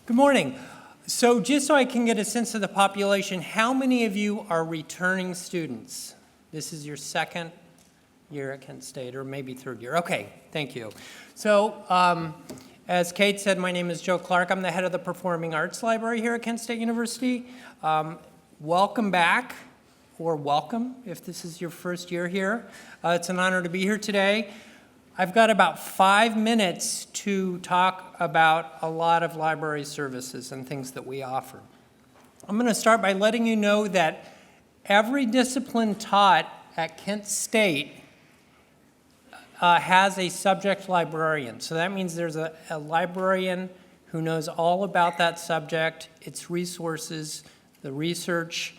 Good morning. So just so I can get a sense of the population, how many of you are returning students? This is your second year at Kent State, or maybe third year. Okay, thank you. So as Kate said, my name is Joe Clark. I'm the head of the Performing Arts Library here at Kent State University. Welcome back, or welcome if this is your first year here. It's an honor to be here today. I've got about 5 minutes to talk about a lot of library services and things that we offer. I'm going to start by letting you know that every discipline taught at Kent State has a subject librarian. So that means there's a librarian who knows all about that subject, its resources, the research,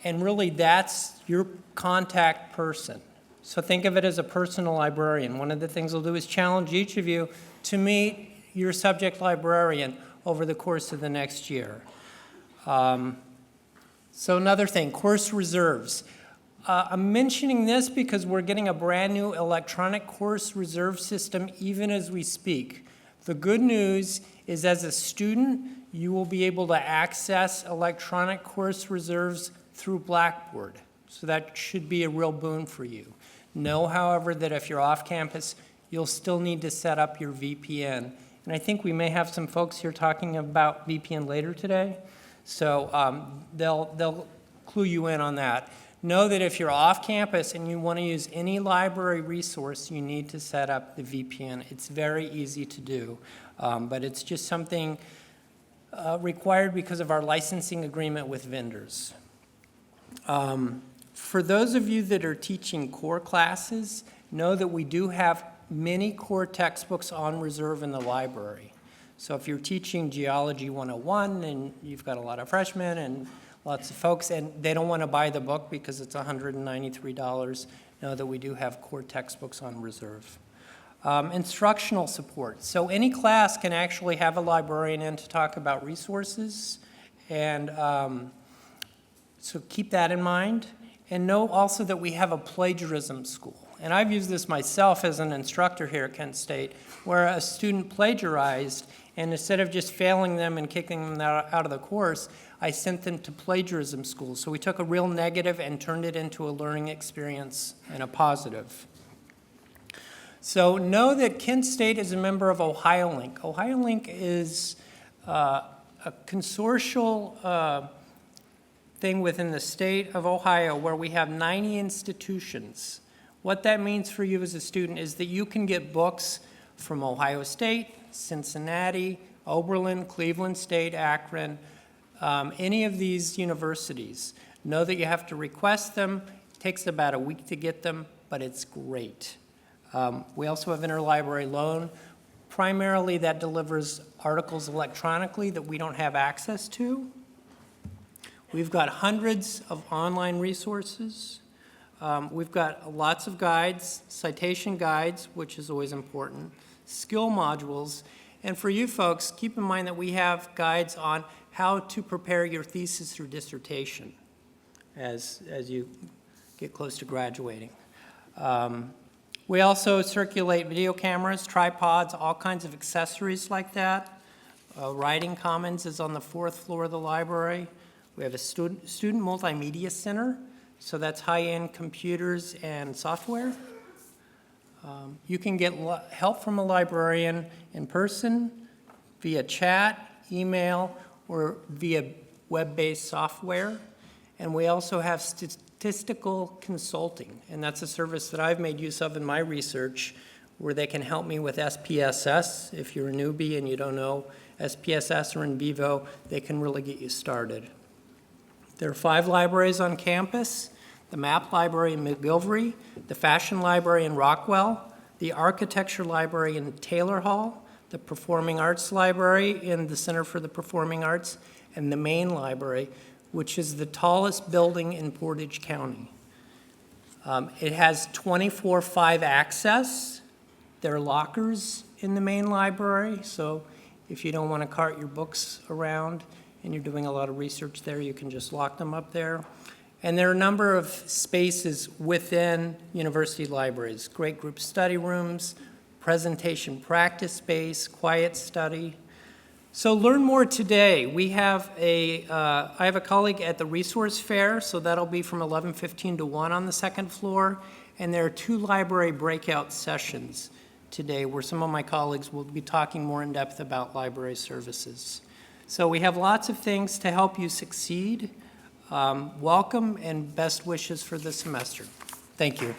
and really that's your contact person. So think of it as a personal librarian. One of the things we'll do is challenge each of you to meet your subject librarian over the course of the next year. So another thing, course reserves. I'm mentioning this because we're getting a brand new electronic course reserve system even as we speak. The good news is as a student, you will be able to access electronic course reserves through Blackboard. So that should be a real boon for you. Know, however, that if you're off campus, you'll still need to set up your VPN. And I think we may have some folks here talking about VPN later today. So they'll clue you in on that. Know that if you're off campus and you want to use any library resource, you need to set up the VPN. It's very easy to do, but it's just something required because of our licensing agreement with vendors. For those of you that are teaching core classes, know that we do have many core textbooks on reserve in the library. So if you're teaching Geology 101 and you've got a lot of freshmen and lots of folks and they don't want to buy the book because it's $193, know that we do have core textbooks on reserve. Instructional support. So any class can actually have a librarian in to talk about resources, and so keep that in mind. And know also that we have a plagiarism school. And I've used this myself as an instructor here at Kent State, where a student plagiarized, and instead of just failing them and kicking them out of the course, I sent them to plagiarism school. So we took a real negative and turned it into a learning experience and a positive. So know that Kent State is a member of OhioLink. OhioLink is a consortial thing within the state of Ohio where we have 90 institutions. What that means for you as a student is that you can get books from Ohio State, Cincinnati, Oberlin, Cleveland State, Akron, any of these universities. Know that you have to request them. It takes about a week to get them, but it's great. We also have interlibrary loan. Primarily that delivers articles electronically that we don't have access to. We've got hundreds of online resources. We've got lots of guides, citation guides, which is always important, skill modules, and for you folks, keep in mind that we have guides on how to prepare your thesis or dissertation as you get close to graduating. We also circulate video cameras, tripods, all kinds of accessories like that. Writing Commons is on the 4th floor of the library. We have a student multimedia center, so that's high-end computers and software. You can get help from a librarian in person, via chat, email, or via web-based software. And we also have statistical consulting, and that's a service that I've made use of in my research, where they can help me with SPSS. If you're a newbie and you don't know SPSS or in vivo, they can really get you started. There are 5 libraries on campus: the Map Library in McGilvery, the Fashion Library in Rockwell, the Architecture Library in Taylor Hall, the Performing Arts Library in the Center for the Performing Arts, and the main library, which is the tallest building in Portage County. It has 24/5 access. There are lockers in the main library, so if you don't want to cart your books around and you're doing a lot of research there, you can just lock them up there. And there are a number of spaces within university libraries: great group study rooms, presentation practice space, quiet study. So learn more today. We have I have a colleague at the resource fair, so that'll be from 11:15 to 1 on the second floor. And there are 2 library breakout sessions today where some of my colleagues will be talking more in depth about library services. So we have lots of things to help you succeed. Welcome and best wishes for this semester. Thank you.